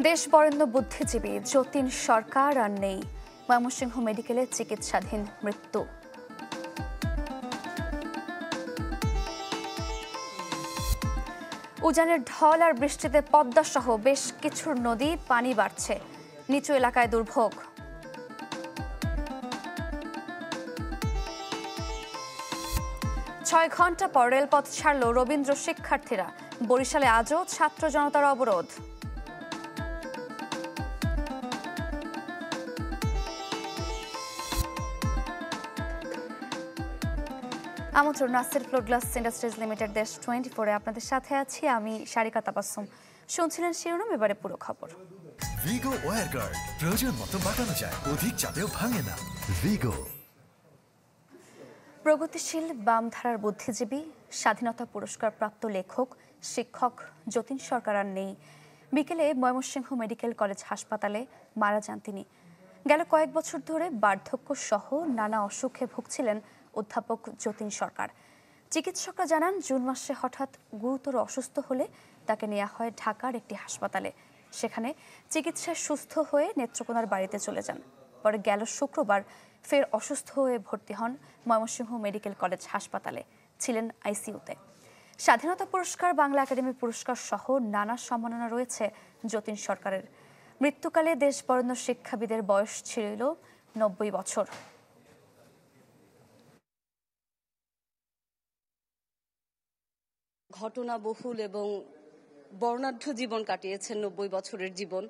দেশ বরেণ্য বুদ্ধিজীবী যতীন সরকার আর নেই। ময়মনসিংহ মেডিকেলে চিকিৎসাধীন মৃত্যু। উজানের ঢল আর বৃষ্টিতে পদ্মা সহ বেশ কিছু নদী পানি বাড়ছে, নিচু এলাকায় দুর্ভোগ। ছয় ঘন্টা পর রেলপথ ছাড়ল রবীন্দ্র শিক্ষার্থীরা। বরিশালে আজও ছাত্র জনতার অবরোধ। আমন্ত্রণ Nasir floor glass industries limited দেশ 24-এ আপনাদের সাথে আছি আমি সারিকা তাবাসসুম। শুনছিলেন শিরোনাম, এবারে পুরো খবর। ভিগো ওয়্যার গার্ড প্রয়োজন মতো বাঁকানো যায়, অধিক চাপেও ভাঙে না। ভিগো। প্রগতিশীল বামধারার বুদ্ধিজীবী, স্বাধীনতা পুরস্কার প্রাপ্ত লেখক, শিক্ষক যতীন সরকার আর নেই। বিকেলে ময়মনসিংহ মেডিকেল কলেজ হাসপাতালে মারা যান তিনি। গেল কয়েক বছর ধরে বার্ধক্য সহ নানা অসুখে ভুগছিলেন অধ্যাপক যতীন সরকার। চিকিৎসকরা জানান, জুন মাসে হঠাৎ গুরুতর অসুস্থ হলে তাকে নেওয়া হয় ঢাকার একটি হাসপাতালে। সেখানে চিকিৎসায় সুস্থ হয়ে নেত্রকোনার বাড়িতে চলে যান। পরে গেল শুক্রবার ফের অসুস্থ হয়ে ভর্তি হন ময়মনসিংহ মেডিকেল কলেজ হাসপাতালে, ছিলেন আইসিইউতে। স্বাধীনতা পুরস্কার, বাংলা একাডেমি পুরস্কার সহ নানা সম্মাননা রয়েছে যতীন সরকারের। মৃত্যুকালে দেশ বরেণ্য শিক্ষাবিদের বয়স ছিল 90 বছর। ঘটনাবহুল এবং বর্ণাঢ্য জীবন কাটিয়েছেন, 90 বছরের জীবন।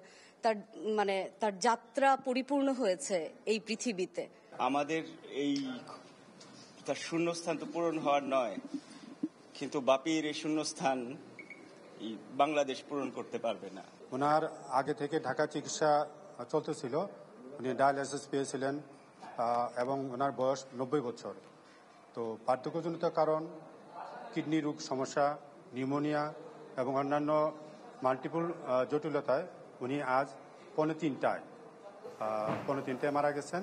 তার যাত্রা পরিপূর্ণ হয়েছে এই পৃথিবীতে। আমাদের এই তার শূন্যস্থান তো পূরণ হওয়ার নয়, কিন্তু বাপির এই শূন্যস্থান বাংলাদেশ পূরণ করতে পারবে না। ওনার আগে থেকে ঢাকা চিকিৎসা চলতেছিল, উনি ডায়ালাইসিস পেয়েছিলেন এবং ওনার বয়স 90 বছর। তো বার্ধক্যজনিত কারণ, কিডনি রোগ সমস্যা, নিউমোনিয়া এবং অন্যান্য মাল্টিপল জটিলতায় উনি আজ 3:45 মারা গেছেন।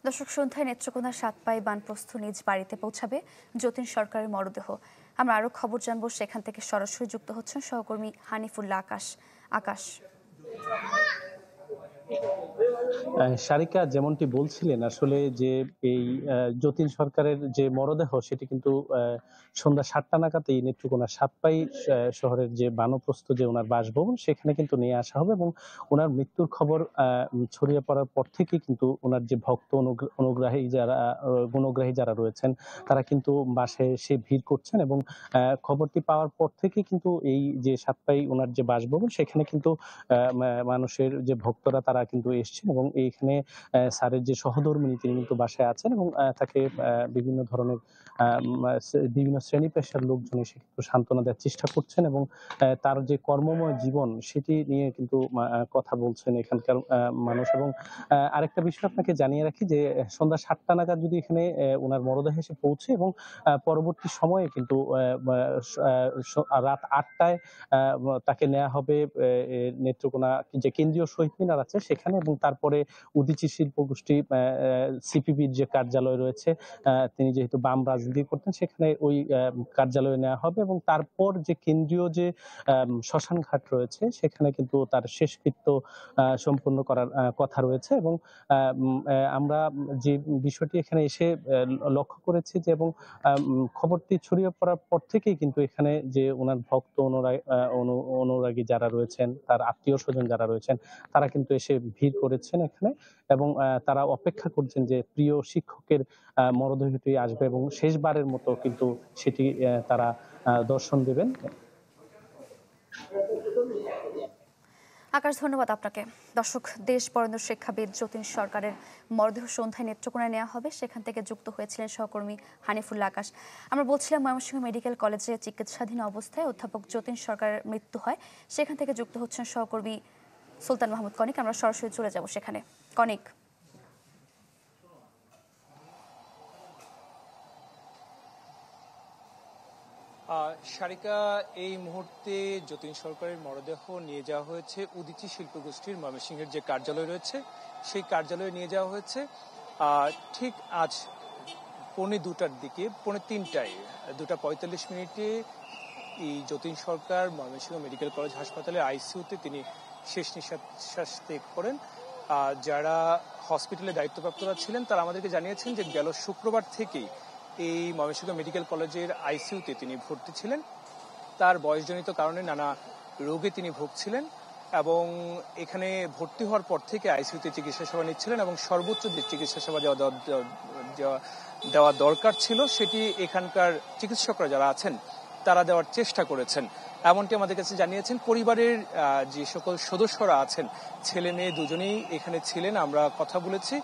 দর্শক, সন্ধ্যায় নেত্রকোনার সাতপাই বানপ্রস্থ নিজ বাড়িতে পৌঁছাবে যতীন সরকারের মরদেহ। আমরা আরো খবর জানবো, সেখান থেকে সরাসরি যুক্ত হচ্ছেন সহকর্মী হানিফুল্লাহ আকাশ। সারিকা, যেমনটি বলছিলেন, আসলে যে এই যতীন সরকারের যে মরদেহ সেটি কিন্তু সন্ধ্যা 7টা নাগাদই নেত্রকোনা সাতপাই শহরের যে বানপ্রস্থ যে ওনার বাসভবন সেখানে কিন্তু নিয়ে আসা হবে এবং ওনার মৃত্যুর খবর ছড়িয়ে পড়ার পর থেকে কিন্তু ওনার যে ভক্ত গুণগ্রাহী যারা রয়েছেন তারা কিন্তু বাসায় এসে ভিড় করছেন এবং খবরটি পাওয়ার পর থেকে কিন্তু এই যে সাতপাই ওনার যে বাসভবন সেখানে কিন্তু মানুষের যে ভক্তরা তারা কিন্তু এসছেন এবং এইখানে স্যারের যে সহধর্মিনী তিনি কিন্তু বাসায় আছেন এবং তাকে বিভিন্ন ধরনের বিভিন্ন শ্রেণী পেশার লোকজন এসে কিন্তু সান্ত্বনা দেওয়ার চেষ্টা করছেন এবং তার যে কর্মময় জীবন সেটি নিয়ে কিন্তু কথা বলছেন এখানকার মানুষ। এবং আরেকটা বিষয় আপনাকে জানিয়ে রাখি যে সন্ধ্যা 7টা নাগাদ যদি এখানে ওনার মরদেহ এসে পৌঁছে এবং পরবর্তী সময়ে কিন্তু রাত 8টায় তাকে নেওয়া হবে নেত্রকোনা যে কেন্দ্রীয় শহীদ মিনার আছে সেখানে, এবং তারপরে উদীচী শিল্প গোষ্ঠী সিপিবির যে কার্যালয় রয়েছে, তিনি যেহেতু বাম রাজনীতি করতেন, সেখানে ওই কার্যালয়ে নেওয়া হবে এবং তারপর যে কেন্দ্রীয় যে শ্মশান ঘাট রয়েছে সেখানে কিন্তু তার শেষকৃত্য সম্পন্ন করার কথা রয়েছে। এবং আমরা যে বিষয়টি এখানে এসে লক্ষ্য করেছি যে এবং খবরটি ছড়িয়ে পড়ার পর থেকেই কিন্তু এখানে যে ওনার ভক্ত অনুরাগী যারা রয়েছেন, তার আত্মীয় স্বজন যারা রয়েছেন, তারা কিন্তু এসে ভিড় করেছেন এখানে এবং তারা অপেক্ষা করছেন যে প্রিয় শিক্ষকের মরদেহটি আসবে এবং শেষবারের মতো কিন্তু সেটি তারা দর্শন দেবেন। আকাশ, ধন্যবাদ আপনাকে। দর্শক, দেশ বরেণ্য শিক্ষাবিদ যতীন সরকারের মরদেহ সন্ধ্যায় নেত্রকোনায় নেওয়া হবে, সেখান থেকে যুক্ত হয়েছিলেন সহকর্মী হানিফুল্লাহ আকাশ। আমরা বলছিলাম, ময়মনসিংহ মেডিকেল কলেজে চিকিৎসাধীন অবস্থায় অধ্যাপক যতীন সরকারের মৃত্যু হয়, সেখান থেকে যুক্ত হচ্ছেন সহকর্মী সুলতান মাহমুদ কনিক। আমরা সরাসরি চলে যাব সেখানে। কনিক। সারিকা, এই মুহূর্তে যতীন সরকারের মরদেহ নিয়ে যাওয়া হয়েছে উদীচী শিল্পগোষ্ঠীর ময়মনসিংহের যে কার্যালয় রয়েছে সেই কার্যালয়ে নিয়ে যাওয়া হয়েছে। ঠিক আজ 2:45 দিকে, 2:45 2:45 এই যতীন সরকার ময়মনসিংহ মেডিকেল কলেজ হাসপাতালে আইসিইউতে তিনি শেষ নিঃশ্বাস ত্যাগ করেন। যারা হসপিটালে দায়িত্বপ্রাপ্তরা ছিলেন তারা আমাদেরকে জানিয়েছেন যে গেল শুক্রবার থেকেই এই ময়মনসিংহ মেডিকেল কলেজের আইসিইউতে তিনি ভর্তি ছিলেন। তার বয়সজনিত কারণে নানা রোগে তিনি ভুগছিলেন এবং এখানে ভর্তি হওয়ার পর থেকে আইসিইউতে চিকিৎসা সেবা নিচ্ছিলেন এবং সর্বোচ্চ যে চিকিৎসা সেবা দেওয়া দরকার ছিল সেটি এখানকার চিকিৎসকরা যারা আছেন তারা দেওয়ার চেষ্টা করেছেন, এমনটি আমাদের কাছে জানিয়েছেন। পরিবারের যে সকল সদস্যরা আছেন, ছেলে মেয়ে দুজনেই এখানে ছিলেন, আমরা কথা বলেছি।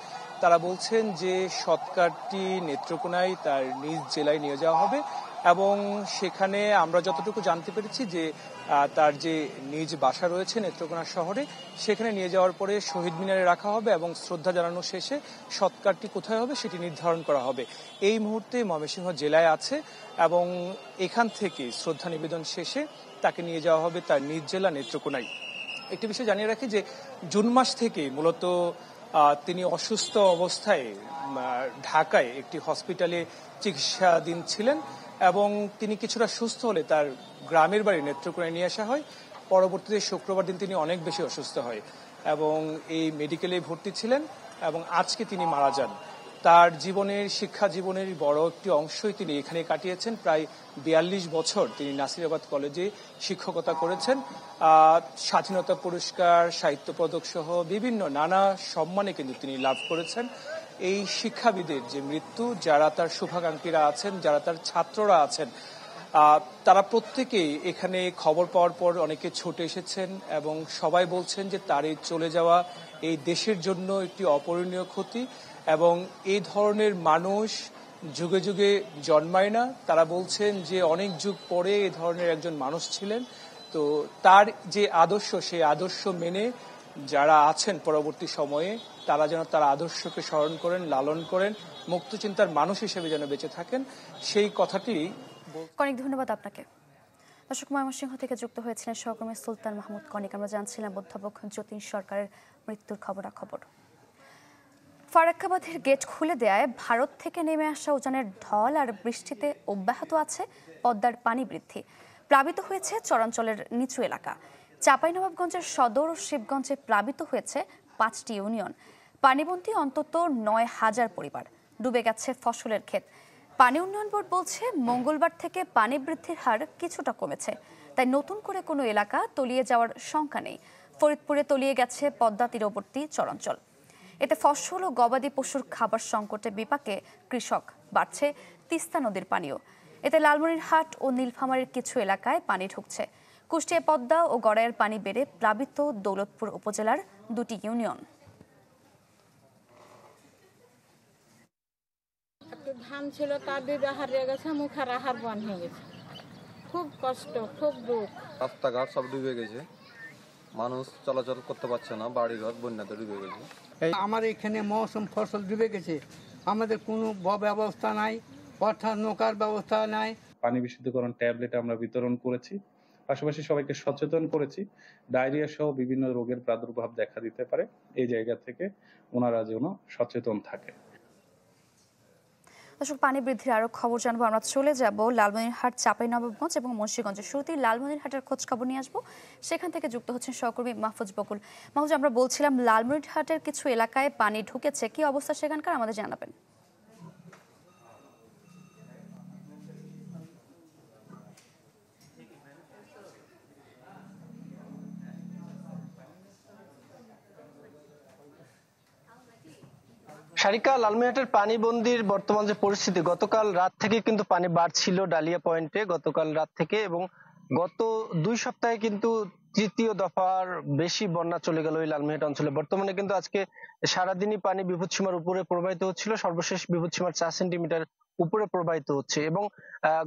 তারা বলছেন যে সৎকারটি নেত্রকোনায় তার নিজ জেলায় নিয়ে যাওয়া হবে এবং সেখানে আমরা যতটুকু জানতে পেরেছি যে তার যে নিজ বাসা রয়েছে নেত্রকোনা শহরে, সেখানে নিয়ে যাওয়ার পরে শহীদ মিনারে রাখা হবে এবং শ্রদ্ধা জানানো শেষে সৎকারটি কোথায় হবে সেটি নির্ধারণ করা হবে। এই মুহূর্তে ময়মনসিংহ জেলায় আছে এবং এখান থেকে শ্রদ্ধা নিবেদন শেষে তাকে নিয়ে যাওয়া হবে তার নিজ জেলা নেত্রকোনায়। একটি বিষয় জানিয়ে রাখি যে জুন মাস থেকে মূলত তিনি অসুস্থ অবস্থায় ঢাকায় একটি হসপিটালে চিকিৎসাধীন ছিলেন এবং তিনি কিছুটা সুস্থ হলে তার গ্রামের বাড়ি নেত্রকোনায় নিয়ে আসা হয়। পরবর্তীতে শুক্রবার দিন তিনি অনেক বেশি অসুস্থ হয় এবং এই মেডিকেলে ভর্তি ছিলেন এবং আজকে তিনি মারা যান। তার জীবনের শিক্ষা জীবনের বড় একটি অংশই তিনি এখানে কাটিয়েছেন। প্রায় 42 বছর তিনি নাসিরাবাদ কলেজে শিক্ষকতা করেছেন। স্বাধীনতা পুরস্কার, সাহিত্য পদক সহ বিভিন্ন নানা সম্মানে কিন্তু তিনি লাভ করেছেন। এই শিক্ষাবিদের যে মৃত্যু, যারা তার শুভাকাঙ্ক্ষীরা আছেন, যারা তার ছাত্ররা আছেন, তারা প্রত্যেকেই এখানে খবর পাওয়ার পর অনেকে ছুটে এসেছেন এবং সবাই বলছেন যে তার এই চলে যাওয়া এই দেশের জন্য একটি অপূরণীয় ক্ষতি এবং এই ধরনের মানুষ যুগে যুগে জন্মায় না। তারা বলছেন যে অনেক যুগ পরে এই ধরনের একজন মানুষ ছিলেন। তো তার যে আদর্শ, সেই আদর্শ মেনে যারা আছেন পরবর্তী সময়ে তারা যেন তার আদর্শকে স্মরণ করেন, লালন করেন, মুক্ত চিন্তার মানুষ হিসেবে যেন বেঁচে থাকেন, সেই কথাটি। অনেক ধন্যবাদ আপনাকে। দর্শক, ময়মনসিংহ থেকে যুক্ত হয়েছিলেন সহকর্মী সুলতান মাহমুদ কনিক। আমরা জানছিলাম অধ্যাপক যতীন সরকারের মৃত্যুর খবরাখবর। ফারাক্কাবাদের গেট খুলে দেয়ায় ভারত থেকে নেমে আসা উজানের ঢল আর বৃষ্টিতে অব্যাহত আছে পদ্মার পানি বৃদ্ধি। প্লাবিত হয়েছে চরাঞ্চলের নিচু এলাকা। চাঁপাইনবাবগঞ্জের সদর ও শিবগঞ্জে প্লাবিত হয়েছে 5টি ইউনিয়ন। পানিবন্দী অন্তত 9,000 পরিবার। ডুবে গেছে ফসলের ক্ষেত। পানি উন্নয়ন বোর্ড বলছে মঙ্গলবার থেকে পানি বৃদ্ধির হার কিছুটা কমেছে, তাই নতুন করে কোনো এলাকা তলিয়ে যাওয়ার শঙ্কা নেই। ফরিদপুরে তলিয়ে গেছে পদ্মা তীরবর্তী চরাঞ্চল। এতে ফসল ও গবাদি পশুর খাবার সংকটে বিপাকে কৃষক। বাড়ছে তিস্তা নদীর পানিও। এতে লালমনিরহাট ও নীলফামারীর কিছু এলাকায় পানি ঢুকছে। কুষ্টিয়া পদ্মা ও গড়াইয়ের পানি বেড়ে প্লাবিত দৌলতপুর উপজেলার 2টি ইউনিয়ন। ধান ছিল তার দিদা হারিয়ে গেছে, মুখের আহার বন হয়ে গেছে। খুব কষ্ট, খুব দুঃখ। রাস্তাঘাট সব ডুবে গেছে, মানুষ চলাচল করতে পারছে না, বাড়িঘর বন্যাতে ডুবে গেছে। আমার এখানে মৌসুম ফসল ডুবে গেছে, আমাদের কোনো ব্যবস্থা নাই, অর্থাৎ নৌকার ব্যবস্থা নাই। পানি বিশুদ্ধকরণ ট্যাবলেট আমরা বিতরণ করেছি, পাশাপাশি সবাইকে সচেতন করেছি ডায়রিয়া সহ বিভিন্ন রোগের প্রাদুর্ভাব দেখা দিতে পারে, এই জায়গা থেকে ওনারা যেন সচেতন থাকে। দর্শক, পানি বৃদ্ধির আরো খবর জানবো। আমরা চলে যাব লালমনিরহাট, চাঁপাইনবাবগঞ্জ এবং মুন্সিগঞ্জের। শুরুতেই লালমনিরহাটের খোঁজ খবর নিয়ে আসবো। সেখান থেকে যুক্ত হচ্ছেন সহকর্মী মাহফুজ বকুল। মাহফুজ, আমরা বলছিলাম লালমনিরহাটের কিছু এলাকায় পানি ঢুকেছে, কি অবস্থা সেখানকার আমাদের জানাবেন। সারিকা, লালমনিরহাটের পানিবন্দির বর্তমান যে পরিস্থিতি, গতকাল রাত থেকে কিন্তু পানি বাড়ছিল ডালিয়া পয়েন্টে গতকাল রাত থেকে, এবং গত 2 সপ্তাহে কিন্তু তৃতীয় দফার বেশি বন্যা চলে গেল এই লালমনিরহাট অঞ্চলে। বর্তমানে কিন্তু আজকে সারাদিনই পানি বিপদসীমার উপরে প্রবাহিত হচ্ছিল, সর্বশেষ বিপদসীমার 4 সেন্টিমিটার উপরে প্রবাহিত হচ্ছে। এবং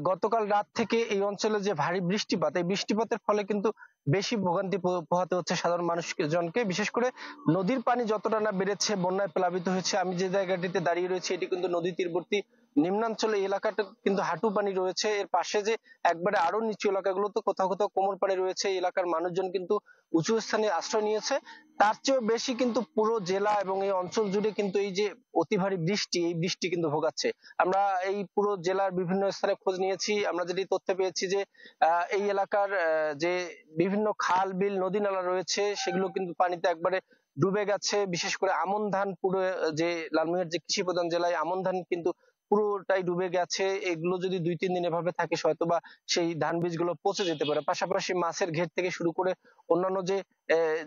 গতকাল রাত থেকে এই অঞ্চলে যে ভারী বৃষ্টিপাত, এই বৃষ্টিপাতের ফলে কিন্তু বেশি ভোগান্তি পোহাতে হচ্ছে সাধারণ মানুষজনকে। বিশেষ করে নদীর পানি যতটা না বেড়েছে, বন্যায় প্লাবিত হয়েছে। আমি যে জায়গাটিতে দাঁড়িয়ে রয়েছি এটি কিন্তু নদী তীরবর্তী নিম্নাঞ্চলে এলাকাটা কিন্তু হাঁটু পানি রয়েছে, এর পাশে যে একবারে আরো নিচু এলাকাগুলো তো কোথাও কোথাও কোমর পানি রয়েছে। এলাকার মানুষজন কিন্তু উঁচু স্থানে আশ্রয় নিয়েছে। তার চেয়েও বেশি কিন্তু পুরো জেলা এবং এই অঞ্চল জুড়ে কিন্তু এই যে অতি ভারী বৃষ্টি, এই বৃষ্টি কিন্তু ভোগাচ্ছে। আমরা এই পুরো জেলার বিভিন্ন স্থানে খোঁজ নিয়েছি, আমরা যেটি তথ্য পেয়েছি যে এই এলাকার যে বিভিন্ন খাল বিল নদী নালা রয়েছে সেগুলো কিন্তু পানিতে একবারে ডুবে গেছে। বিশেষ করে আমন ধান, পুরো যে লালমনিরহাট যে কৃষি প্রধান জেলায়, আমন ধান কিন্তু পুরোটাই ডুবে গেছে। এগুলো যদি 2-3 দিন এভাবে থাকে হয়তোবা সেই ধান বীজগুলো পচে যেতে পারে। পাশাপাশি মাছের ঘের থেকে শুরু করে অন্যান্য যে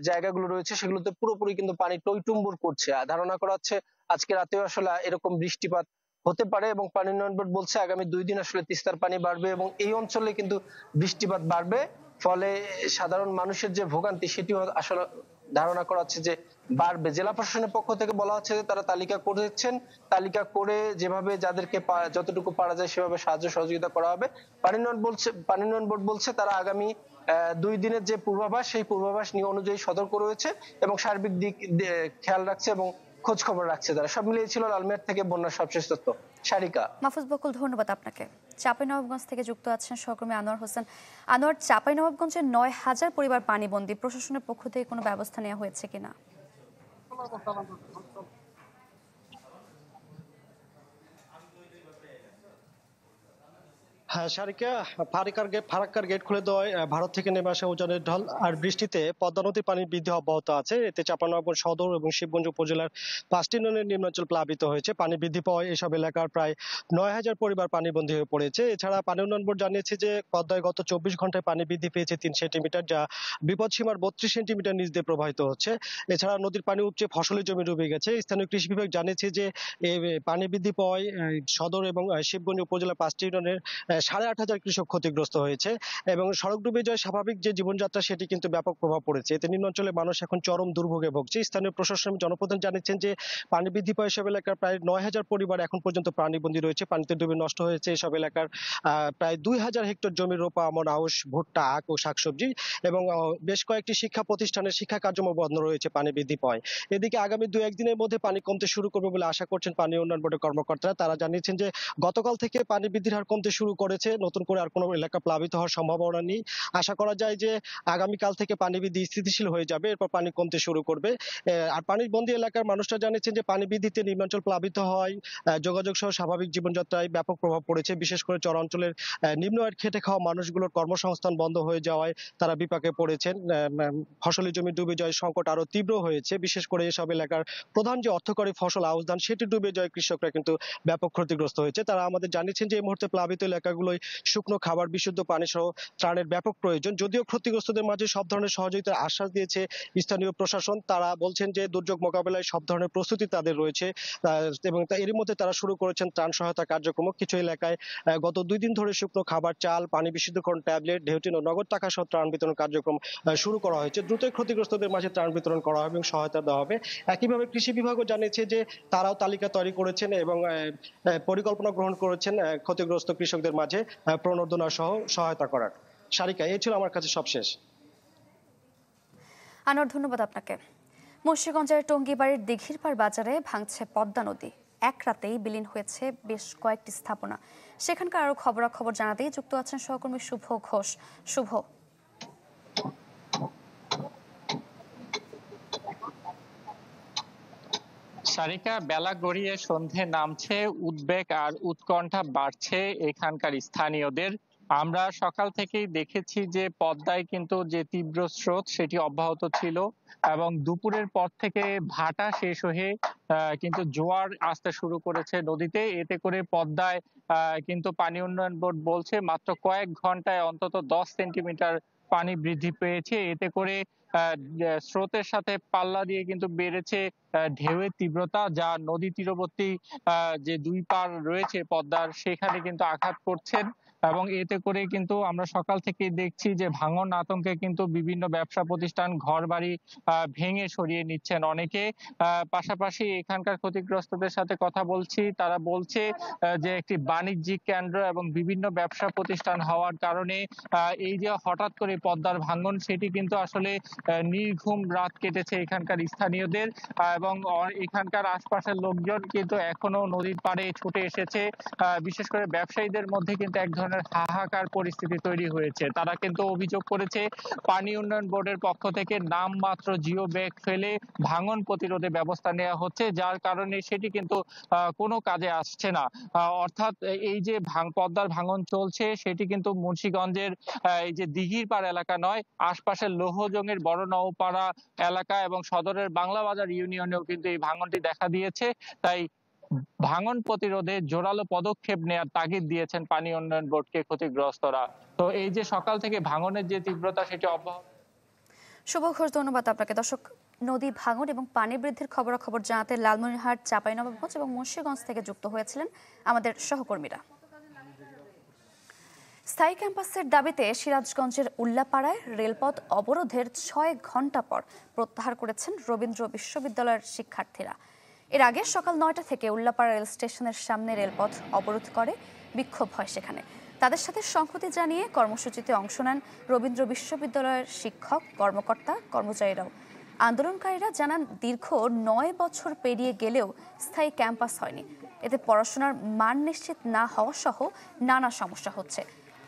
জায়গাগুলো রয়েছে সেগুলোতে পুরোপুরি কিন্তু পানি টইটুম্বুর করছে। ধারণা করা হচ্ছে আজকে রাতেও আসলে এরকম বৃষ্টিপাত হতে পারে এবং পানি উন্নয়ন বোর্ড বলছে আগামী 2 দিন আসলে তিস্তার পানি বাড়বে এবং এই অঞ্চলে কিন্তু বৃষ্টিপাত বাড়বে। ফলে সাধারণ মানুষের যে ভোগান্তি সেটিও আসলে ধারণা করা হচ্ছে যে বাড়বে। জেলা প্রশাসনের পক্ষ থেকে বলা হচ্ছে যে তারা তালিকা করেছেন, তালিকা করে যেভাবে যাদেরকে যতটুকু পারা যায় সেভাবে সাহায্য সহযোগিতা করা হবে। পানি উন্নয়ন বোর্ড বলছে তারা আগামী 2 দিনের যে পূর্বাভাস সেই পূর্বাভাস নিয়ে অনুযায়ী সতর্ক রয়েছে এবং সার্বিক দিক খেয়াল রাখছে এবং খোঁজ খবর রাখছে তারা। সব মিলিয়ে ছিল লালমনিরহাট থেকে বন্যার সবশেষ তথ্য। সারিকা। মাহফুজ বকুল, ধন্যবাদ আপনাকে। চাঁপাইনবাবগঞ্জ থেকে যুক্ত আছেন সহকর্মী আনোয়ার হোসেন। আনোয়ার, চাঁপাইনবাবগঞ্জের 9,000 পরিবার পানিবন্দী, প্রশাসনের পক্ষ থেকে কোনো ব্যবস্থা নেওয়া হয়েছে কিনা? হ্যাঁ সারিকা, ফারাক্কার গেট খুলে দেওয়ায় ভারত থেকে নেমে আসা উজানের ঢল আর বৃষ্টিতে পদ্মা নদীর পানির বৃদ্ধি অব্যাহত আছে। এতে চাঁপাইনবাবগঞ্জ সদর এবং শিবগঞ্জ উপজেলার 5টি ইউনিয়নের নিম্নাঞ্চল প্লাবিত হয়েছে। পানি বৃদ্ধি পাওয়ায় এসব এলাকার প্রায় 9,000 পরিবার পানিবন্দী হয়ে পড়েছে। এছাড়া পানি উন্নয়ন বোর্ড জানিয়েছে যে পদ্মায় গত 24 ঘন্টায় পানি বৃদ্ধি পেয়েছে 3 সেন্টিমিটার, যা বিপদসীমার 32 সেন্টিমিটার নিচ দিয়ে প্রবাহিত হচ্ছে। এছাড়া নদীর পানি উপচে ফসলের জমি ডুবে গেছে। স্থানীয় কৃষি বিভাগ জানিয়েছে যে পানি বৃদ্ধি পাওয়ায় সদর এবং শিবগঞ্জ উপজেলার 5টি ইউনিয়নের 8,500 কৃষক ক্ষতিগ্রস্ত হয়েছে এবং সড়ক ডুবে যাওয়ায় স্বাভাবিক যে জীবনযাত্রা সেটি কিন্তু ব্যাপক প্রভাব পড়েছে। এতে নিম্নাঞ্চলের মানুষ এখন চরম দুর্ভোগে ভুগছে। স্থানীয় প্রশাসন জনপ্রধান জানিয়েছেন যে পানি বৃদ্ধি পাওয়া এসব এলাকার প্রায় 9,000 পরিবার এখন পর্যন্ত পানিবন্দী রয়েছে। পানিতে ডুবে নষ্ট হয়েছে এসব এলাকার প্রায় 2,000 হেক্টর জমির রোপা, আমন, আউশ, ভুট্টা, আখ ও শাকসবজি এবং বেশ কয়েকটি শিক্ষা প্রতিষ্ঠানের শিক্ষা কার্যক্রম বন্ধ রয়েছে পানি বৃদ্ধি পাওয়ায়। এদিকে আগামী 2-1 দিনের মধ্যে পানি কমতে শুরু করবে বলে আশা করছেন পানি উন্নয়ন বোর্ডের কর্মকর্তারা। তারা জানিয়েছেন যে গতকাল থেকে পানি বৃদ্ধির হার কমতে শুরু করেছে, নতুন করে আর কোনো এলাকা প্লাবিত হওয়ার সম্ভাবনা নেই। আশা করা যায় যে আগামীকাল থেকে পানি বৃদ্ধি স্থিতিশীল হয়ে যাবে, এরপর পানি কমতে শুরু করবে। আর পানিবন্দী এলাকার মানুষরা জানিয়েছেন যে পানি বৃদ্ধিতে নিম্নাঞ্চল প্লাবিত হয় যোগাযোগ সহ স্বাভাবিক জীবনযাত্রায় ব্যাপক প্রভাব পড়েছে। বিশেষ করে চর অঞ্চলের নিম্ন আয়ের খেটে খাওয়া মানুষগুলোর কর্মসংস্থান বন্ধ হয়ে যাওয়ায় তারা বিপাকে পড়েছেন। ফসলি জমি ডুবে যাওয়ার সংকট আরো তীব্র হয়েছে। বিশেষ করে এসব এলাকার প্রধান যে অর্থকরী ফসল আউশ ধান সেটি ডুবে যাওয়ায় কৃষকরা কিন্তু ব্যাপক ক্ষতিগ্রস্ত হয়েছে। তারা আমাদের জানিয়েছেন যে এই মুহূর্তে প্লাবিত এলাকাগুলোয় শুকনো খাবার, বিশুদ্ধ পানি সহ ত্রাণের ব্যাপক প্রয়োজন। যদিও ক্ষতিগ্রস্তদের মাঝে সব ধরনের সহযোগিতার আশ্বাস দিয়েছে স্থানীয় প্রশাসন। তারা বলছেন যে দুর্যোগ মোকাবেলায় সব ধরনের প্রস্তুতি তাদের রয়েছে এবং এরই মধ্যে তারা শুরু করেছেন ত্রাণ সহায়তা কার্যক্রম। কিছু এলাকায় গত 2 দিন ধরে শুকনো খাবার, চাল, পানি বিশুদ্ধকরণ ট্যাবলেট, ঢেউটিন ও নগদ টাকা সহ ত্রাণ বিতরণ কার্যক্রম শুরু করা হয়েছে। দ্রুতই ক্ষতিগ্রস্তদের মাঝে ত্রাণ বিতরণ করা হবে এবং সহায়তা দেওয়া হবে। একইভাবে কৃষি বিভাগও জানিয়েছে যে তারাও তালিকা তৈরি করেছেন এবং পরিকল্পনা গ্রহণ করেছেন ক্ষতিগ্রস্ত কৃষকদের মাঝে প্রণোদনা সহ সহায়তা করার। সারিকা, এই ছিল আমার কাছে সবশেষ। আনোয়ার, ধন্যবাদ আপনাকে। মুন্সিগঞ্জের টঙ্গীবাড়ির দিঘিরপাড় বাজারে ভাঙছে পদ্মা নদী। এক রাতেই বিলীন হয়েছে বেশ কয়েকটি স্থাপনা। সেখানকার আরো খবরাখবর জানাতেই যুক্ত আছেন সহকর্মী শুভ ঘোষ। শুভ। সারিকা, বেলা গড়িয়ে সন্ধে নামছে, উদ্বেগ আর উৎকণ্ঠা বাড়ছে এখানকার স্থানীয়দের। আমরা সকাল থেকেই দেখেছি যে পদ্মায় কিন্তু যে তীব্র স্রোত সেটি অব্যাহত ছিল এবং দুপুরের পর থেকে ভাটা শেষ হয়ে কিন্তু জোয়ার আসতে শুরু করেছে নদীতে। এতে করে পদ্মায় কিন্তু পানি উন্নয়ন বোর্ড বলছে মাত্র কয়েক ঘন্টায় অন্তত 10 সেন্টিমিটার পানি বৃদ্ধি পেয়েছে। এতে করে স্রোতের সাথে পাল্লা দিয়ে কিন্তু বেড়েছে ঢেউয়ের তীব্রতা, যা নদী তীরবর্তী যে দুই পার রয়েছে পদ্মার সেখানে কিন্তু আঘাত করছেন। এবং এতে করে কিন্তু আমরা সকাল থেকে দেখছি যে ভাঙন আতঙ্কে কিন্তু বিভিন্ন ব্যবসা প্রতিষ্ঠান ঘরবাড়ি ভেঙে সরিয়ে নিচ্ছেন অনেকে। পাশাপাশি এখানকার ক্ষতিগ্রস্তদের সাথে কথা বলছি, তারা বলছে যে একটি বাণিজ্যিক কেন্দ্র এবং বিভিন্ন ব্যবসা প্রতিষ্ঠান হওয়ার কারণে এই যে হঠাৎ করে পদ্মার ভাঙন, সেটি কিন্তু আসলে নির্ঘুম রাত কেটেছে এখানকার স্থানীয়দের এবং এখানকার আশপাশের লোকজন কিন্তু এখনো নদীর পাড়ে ছুটে এসেছে। বিশেষ করে ব্যবসায়ীদের মধ্যে কিন্তু এক ধরনের হাহাকার পরিস্থিতি তৈরি হয়েছে। তারা কিন্তু অভিযোগ করেছে পানি উন্নয়ন বোর্ডের পক্ষ থেকে নামমাত্র জিও ব্যাগ ফেলে ভাঙন প্রতিরোধে ব্যবস্থা নেওয়া হচ্ছে, যার কারণে সেটি কিন্তু কোনো কাজে আসছে না। অর্থাৎ এই যে পদ্মার ভাঙন চলছে সেটি কিন্তু মুন্সিগঞ্জের এই যে দিঘির পাড় এলাকা নয়, আশপাশের লৌহজংয়ের বড় নওপাড়া এলাকা এবং সদরের বাংলা বাজার ইউনিয়নেও কিন্তু এই ভাঙনটি দেখা দিয়েছে। তাই ভাঙন প্রতিরোধে জোরালো পদক্ষেপ নেওয়ার তাগিদ দিয়েছেন পানি উন্নয়ন বোর্ডকে ক্ষতিগ্রস্তরা। তো এই যে সকাল থেকে ভাঙনের যে তীব্রতা সেটি অব্যাহত। শুভ ঘোষ, ধন্যবাদ আপনাকে। দর্শক, নদী ভাঙন এবং পানি বৃদ্ধির খবরাখবর জানাতে লালমনিরহাট, চাঁপাইনবাবগঞ্জ এবং মুন্সিগঞ্জ থেকে যুক্ত হয়েছিলেন আমাদের সহকর্মীরা। স্থায়ী ক্যাম্পাসের দাবিতে সিরাজগঞ্জের উল্লাপাড়ায় রেলপথ অবরোধের 6 ঘণ্টা পর প্রত্যাহার করেছেন রবীন্দ্র বিশ্ববিদ্যালয়ের শিক্ষার্থীরা। এর আগে সকাল 9টা থেকে উল্লাপাড়া রেল স্টেশনের সামনে রেলপথ অবরোধ করে বিক্ষোভ হয় সেখানে। তাদের সাথে সংহতি জানিয়ে কর্মসূচিতে অংশ নেন রবীন্দ্র বিশ্ববিদ্যালয়ের শিক্ষক, কর্মকর্তা, কর্মচারীরাও। আন্দোলনকারীরা জানান, দীর্ঘ 9 বছর পেরিয়ে গেলেও স্থায়ী ক্যাম্পাস হয়নি। এতে পড়াশোনার মান নিশ্চিত না হওয়া সহ নানা সমস্যা হচ্ছে।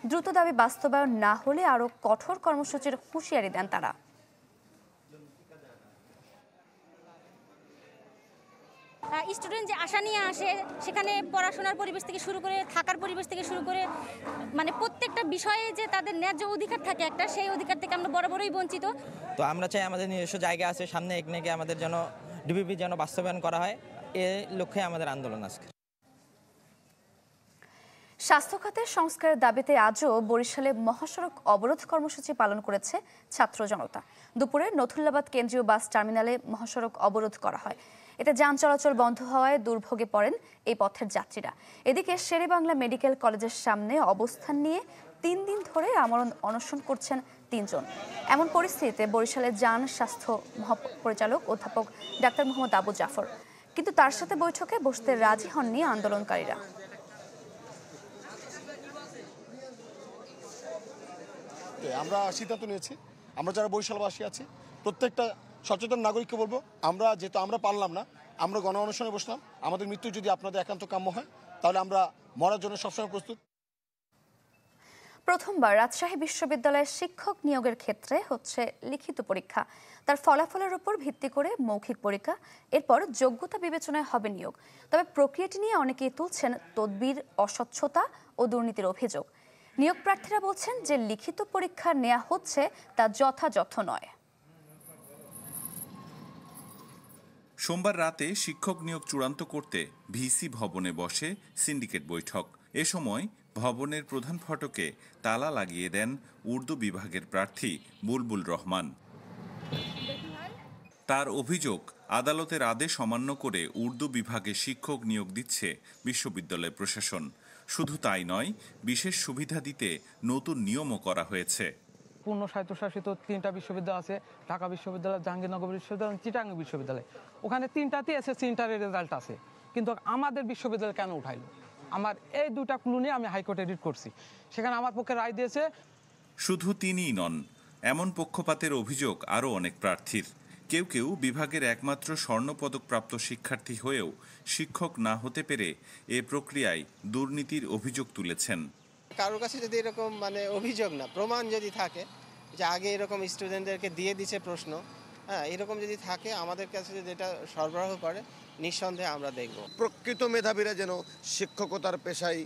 দ্রুত দাবি বাস্তবায়ন না হলে আরও কঠোর কর্মসূচির হুঁশিয়ারি দেন তারা। স্টুডেন্ট যে আশা নিয়ে আসে, সেখানে পড়াশোনার পরিবেশ থেকে শুরু করে থাকার পরিবেশ থেকে শুরু করে মানে প্রত্যেকটা বিষয়ে যে তাদের ন্যায্য অধিকার থাকে একটা, সেই অধিকার থেকে আমরা বরাবরই বঞ্চিত। তো আমরা চাই আমাদের নিজস্ব জায়গা আছে সামনে, এখানে গিয়ে আমাদের যেন ডিবিপি যেন বাস্তবায়ন করা হয়, এই লক্ষ্যে আমাদের আন্দোলন আজকে। স্বাস্থ্য খাতের সংস্কারের দাবিতে আজও বরিশালে মহাসড়ক অবরোধ কর্মসূচি পালন করেছে ছাত্র জনতা। দুপুরে নথুল্লাবাদ কেন্দ্রীয় বাস টার্মিনালে মহাসড়ক অবরোধ করা হয়। এতে যান চলাচল বন্ধ হওয়ায় দুর্ভোগে পড়েন এই পথের যাত্রীরা। এদিকে শেরেবাংলা মেডিকেল কলেজের সামনে অবস্থান নিয়ে 3 দিন ধরে আমরণ অনশন করছেন 3 জন। এমন পরিস্থিতিতে বরিশালের যান স্বাস্থ্য মহাপরিচালক অধ্যাপক ডাক্তার মোহাম্মদ আবু জাফর, কিন্তু তার সাথে বৈঠকে বসতে রাজি হননি আন্দোলনকারীরা। আমরা সিদ্ধান্ত নিয়েছি, আমরা যারা বরিশালবাসী আছি প্রত্যেকটা সচেতন নাগরিককে বলবো, আমরা যেহেতু আমরা পারলাম না, আমরা গণ অনশনে বসলাম। আমাদের মৃত্যু যদি আপনাদের একান্ত কাম্য হয় তাহলে আমরা মরার জন্য সবসময় প্রস্তুত। প্রথমবার রাজশাহী বিশ্ববিদ্যালয়ের শিক্ষক নিয়োগের ক্ষেত্রে হচ্ছে লিখিত পরীক্ষা। তার ফলাফলের উপর ভিত্তি করে মৌখিক পরীক্ষা, এরপর যোগ্যতা বিবেচনায় হবে নিয়োগ। তবে প্রক্রিয়াটি নিয়ে অনেকেই তুলছেন তদবির, অস্বচ্ছতা ও দুর্নীতির অভিযোগ। নিয়োগ প্রার্থীরা বলছেন যে লিখিত পরীক্ষা নেওয়া হচ্ছে তা যথাযথ নয়। সোমবার রাতে শিক্ষক নিয়োগ চূড়ান্ত করতে ভিসি ভবনে বসে সিন্ডিকেট বৈঠক। এ সময় ভবনের প্রধান ফটকে তালা লাগিয়ে দেন উর্দু বিভাগের প্রার্থী বুলবুল রহমান। তার অভিযোগ, আদালতের আদেশ অমান্য করে উর্দু বিভাগে শিক্ষক নিয়োগ দিচ্ছে বিশ্ববিদ্যালয় প্রশাসন। শুধু তাই নয়, বিশেষ সুবিধা দিতে নতুন নিয়মও করা হয়েছে। পূর্ণ স্বায়ত্তশাসিত 3টা বিশ্ববিদ্যালয় আছে, ঢাকা বিশ্ববিদ্যালয়, জাহাঙ্গীরনগর বিশ্ববিদ্যালয়, চিটাগাং বিশ্ববিদ্যালয়। ওখানে 3টাতে এসএসসি ইন্টারের রেজাল্ট আছে, কিন্তু আমাদের বিশ্ববিদ্যালয় কেন উঠাইলো? আমার এই 2টা ক্লু নিয়ে আমি হাইকোর্টে রিট করছি, সেখানে আমার পক্ষে রায় দিয়েছে। শুধু তিনিই নন, এমন পক্ষপাতের অভিযোগ আরও অনেক প্রার্থীর। কেউ কেউ বিভাগের একমাত্র স্বর্ণপদকপ্রাপ্ত শিক্ষার্থী হয়েও শিক্ষক না হতে পেরে এ প্রক্রিয়ায় দুর্নীতির অভিযোগ তুলেছেন। কারোর কাছে যদি এরকম অভিযোগ না, প্রমাণ যদি থাকে যে আগে এরকম স্টুডেন্টদেরকে দিয়ে দিচ্ছে প্রশ্ন, হ্যাঁ, এরকম যদি থাকে আমাদের কাছে যদি এটা সরবরাহ করে, নিঃসন্দেহে আমরা দেখব। প্রকৃত মেধাবীরা যেন শিক্ষকতার পেশায়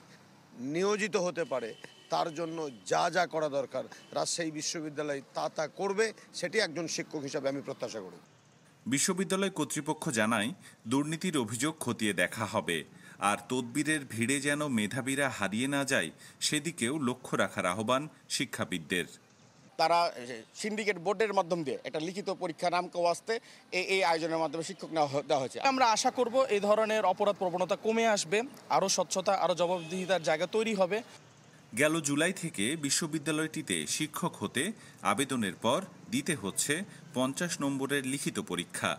নিয়োজিত হতে পারে, তার জন্য যা যা করা দরকার রাজশাহী বিশ্ববিদ্যালয় তা করবে, সেটি একজন শিক্ষক হিসাবে আমি প্রত্যাশা করি। বিশ্ববিদ্যালয় কর্তৃপক্ষ জানায়, দুর্নীতির অভিযোগ খতিয়ে দেখা হবে, আর তদবিরের ভিড়ে যেন মেধাবীরা হারিয়ে না যায় সেদিকেও লক্ষ্য রাখার আহ্বান শিক্ষাবিদদের। তারা সিন্ডিকেট বোর্ডের মাধ্যম দিয়ে একটা লিখিত পরীক্ষা নাম ওয়াস্তে এই আয়োজনের মাধ্যমে শিক্ষক দেওয়া হয়েছে। আমরা আশা করব এই ধরনের অপরাধ প্রবণতা কমে আসবে, আরও স্বচ্ছতা, আরও জবাবদিহিতার জায়গা তৈরি হবে। গেল জুলাই থেকে বিশ্ববিদ্যালয়টিতে শিক্ষক হতে আবেদনের পর দিতে হচ্ছে 50 নম্বরের লিখিত পরীক্ষা।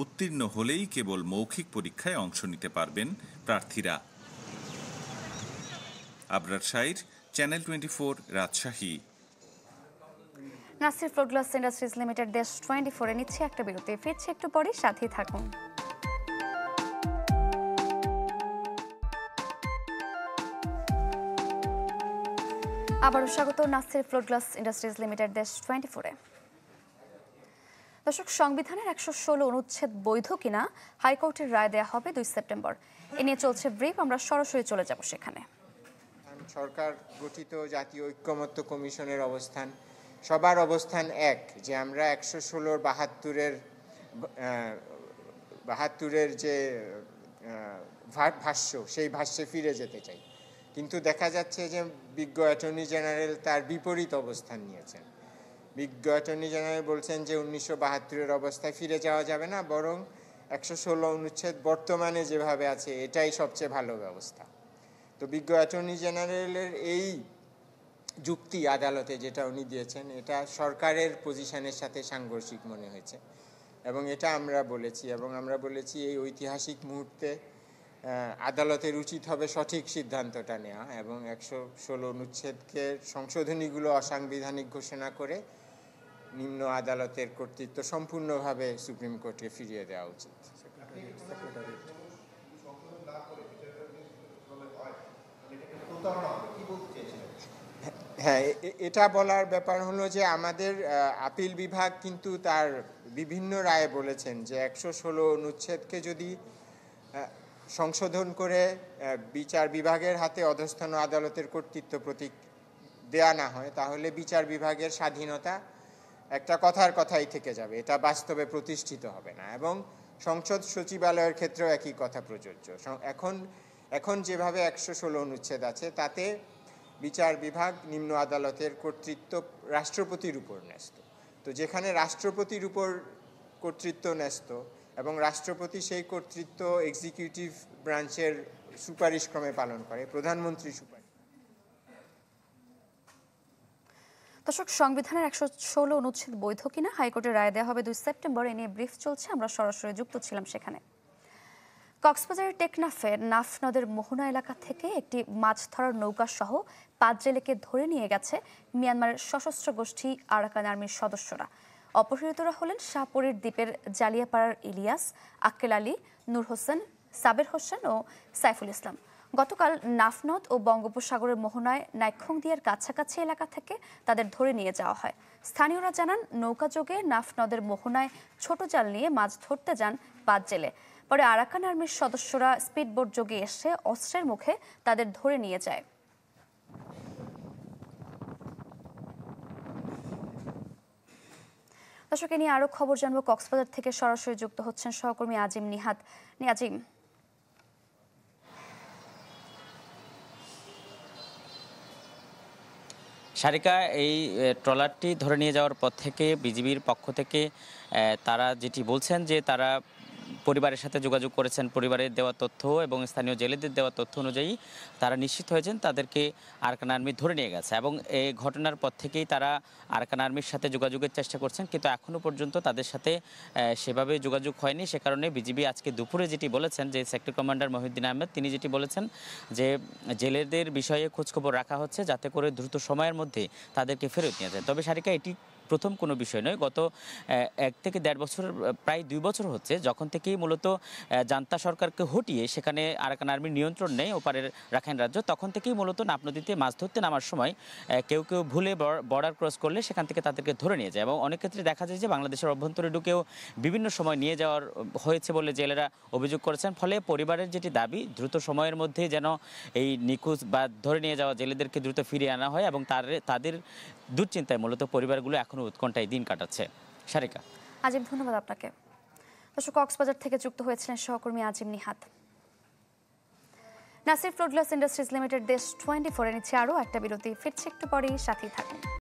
উত্তীর্ণ হলেই কেবল মৌখিক পরীক্ষায় অংশ নিতে পারবেন প্রার্থীরা। Abrar Shair, channel 24, Rajshahi. Nasir float glass industries limited দেশ 24-এ নিচ্ছে একটা বিরতি, ফিরছে একটু পরে, সাথেই থাকুন। আবারও স্বাগত নাসির ফ্লোরগ্লাস ইন্ডাস্ট্রিজ লিমিটেড দেশ 24-এ। দর্শক, সংবিধানের 116 অনুচ্ছেদ বৈধ কিনা হাইকোর্টের রায় দেয়া হবে 2 সেপ্টেম্বর। এ নিয়ে চলছে ব্রিফ, আমরা সরাসরি চলে যাব সেখানে। সরকার গঠিত জাতীয় ঐক্যমত্য কমিশনের অবস্থান, সবার অবস্থান এক, যে আমরা 116-র 72-এর যে ভাষ্য, সেই ভাষ্যে ফিরে যেতে চাই। কিন্তু দেখা যাচ্ছে যে বিজ্ঞ অ্যাটর্নি জেনারেল তার বিপরীত অবস্থান নিয়েছেন। বিজ্ঞ অ্যাটর্নি জেনারেল বলছেন যে 1972-এর অবস্থায় ফিরে যাওয়া যাবে না, বরং 116 অনুচ্ছেদ বর্তমানে যেভাবে আছে এটাই সবচেয়ে ভালো ব্যবস্থা। তো বিজ্ঞ অ্যাটর্নি জেনারেলের এই যুক্তি আদালতে যেটা উনি দিয়েছেন, এটা সরকারের পজিশনের সাথে সাংঘর্ষিক মনে হয়েছে এবং এটা আমরা বলেছি এই ঐতিহাসিক মুহূর্তে আদালতের উচিত হবে সঠিক সিদ্ধান্তটা নেওয়া এবং 116 অনুচ্ছেদকে সংশোধনীগুলো অসাংবিধানিক ঘোষণা করে নিম্ন আদালতের কর্তৃত্ব সম্পূর্ণভাবে সুপ্রিম কোর্টে ফিরিয়ে দেওয়া উচিত। হ্যাঁ, এটা বলার ব্যাপার হলো যে আমাদের আপিল বিভাগ কিন্তু তার বিভিন্ন রায়ে বলেছেন যে 116 অনুচ্ছেদকে যদি সংশোধন করে বিচার বিভাগের হাতে অধস্তন আদালতের কর্তৃত্ব প্রতীক দেয়া না হয়, তাহলে বিচার বিভাগের স্বাধীনতা একটা কথাই থেকে যাবে, এটা বাস্তবে প্রতিষ্ঠিত হবে না। এবং সংসদ সচিবালয়ের ক্ষেত্রেও একই কথা প্রযোজ্য। এখন যেভাবে 116 অনুচ্ছেদ আছে, তাতে বিচার বিভাগ নিম্ন আদালতের কর্তৃত্ব রাষ্ট্রপতির উপর ন্যস্ত। তো যেখানে রাষ্ট্রপতির উপর কর্তৃত্ব ন্যস্ত এবং রাষ্ট্রপতি সেই কর্তৃত্ব এক্সিকিউটিভ ব্রাঞ্চের সুপারিশ ক্রমে পালন করে, প্রধানমন্ত্রী সুপারিশ। দর্শক, সংবিধানের 116 অনুচ্ছেদ বৈধ কিনা হাইকোর্টের রায় দেওয়া হবে 2 সেপ্টেম্বর। এ নিয়ে ব্রিফ চলছে, আমরা সরাসরি যুক্ত ছিলাম সেখানে। কক্সবাজারের টেকনাফের নাফ নদের মোহনা এলাকা থেকে একটি মাছ ধরার নৌকা সহ 5 জেলেকে ধরে নিয়ে গেছে মিয়ানমারের সশস্ত্র গোষ্ঠী আরাকান আর্মির সদস্যরা। অপহৃতরা হলেন শাহপরীর দ্বীপের জালিয়াপাড়ার ইলিয়াস, আক্কেল আলী, নূর হোসেন, সাবের হোসেন ও সাইফুল ইসলাম। গতকাল নাফনদ ও বঙ্গোপসাগরের মোহনায় নাইখংদিয়ার কাছাকাছি এলাকা থেকে তাদের ধরে নিয়ে যাওয়া হয়। স্থানীয়রা জানান, নৌকাযোগে নাফনদের মোহনায় ছোট জাল নিয়ে মাছ ধরতে যান 5 জেলে। পরে আরাকান আর্মির সদস্যরা স্পিডবোট যোগে এসে অস্ত্রের মুখে তাদের ধরে নিয়ে যায়। দর্শক, এ নিয়ে আরো খবর জানবো। কক্সবাজার থেকে সরাসরি যুক্ত হচ্ছেন সহকর্মী আজিম নিহাত। আজিম, সারিকা, এই ট্রলারটি ধরে নিয়ে যাওয়ার পর থেকে বিজিবির পক্ষ থেকে তারা যেটি বলছেন যে তারা পরিবারের সাথে যোগাযোগ করেছেন। পরিবারের দেওয়া তথ্য এবং স্থানীয় জেলেদের দেওয়া তথ্য অনুযায়ী তারা নিশ্চিত হয়েছেন তাদেরকে আরাকান আর্মি ধরে নিয়ে গেছে এবং এই ঘটনার পর থেকেই তারা আরাকান আর্মির সাথে যোগাযোগের চেষ্টা করছেন, কিন্তু এখনও পর্যন্ত তাদের সাথে সেভাবে যোগাযোগ হয়নি। সে কারণে বিজিবি আজকে দুপুরে যেটি বলেছেন, যে সেক্টর কমান্ডার মহিউদ্দিন আহমেদ তিনি যেটি বলেছেন যে জেলেদের বিষয়ে খোঁজখবর রাখা হচ্ছে যাতে করে দ্রুত সময়ের মধ্যে তাদেরকে ফেরত নিয়ে যায়। তবে সারিকা, এটি প্রথম কোনো বিষয় নয়। গত 1 থেকে 1.5 বছর, প্রায় 2 বছর হচ্ছে যখন থেকেই মূলত জান্তা সরকারকে হটিয়ে সেখানে আরাকান আর্মির নিয়ন্ত্রণ নেই ওপারের রাখাইন রাজ্য, তখন থেকেই মূলত নাফ নদীতে মাছ ধরতে নামার সময় কেউ ভুলে বর্ডার ক্রস করলে সেখান থেকে তাদেরকে ধরে নিয়ে যায় এবং অনেক ক্ষেত্রে দেখা যায় যে বাংলাদেশের অভ্যন্তরে ঢুকেও বিভিন্ন সময় নিয়ে যাওয়ার হয়েছে বলে জেলেরা অভিযোগ করেছেন। ফলে পরিবারের যেটি দাবি, দ্রুত সময়ের মধ্যে যেন এই নিখোঁজ বা ধরে নিয়ে যাওয়া জেলেদেরকে দ্রুত ফিরিয়ে আনা হয় এবং তাদের দুশ্চিন্তায় মূলত পরিবারগুলো এখনো উৎকণ্ঠায় দিন কাটাচ্ছে। সারিকা, আজিম, ধন্যবাদ আপনাকে। দর্শক, কক্সবাজার থেকে যুক্ত হয়েছিলেন সহকর্মী আজিম Nihat. Nasir float glass industries limited দেশ 24-এ নিচ্ছে আরও একটা বিরতি, ফিরছে একটু পরেই, সাথেই থাকুন।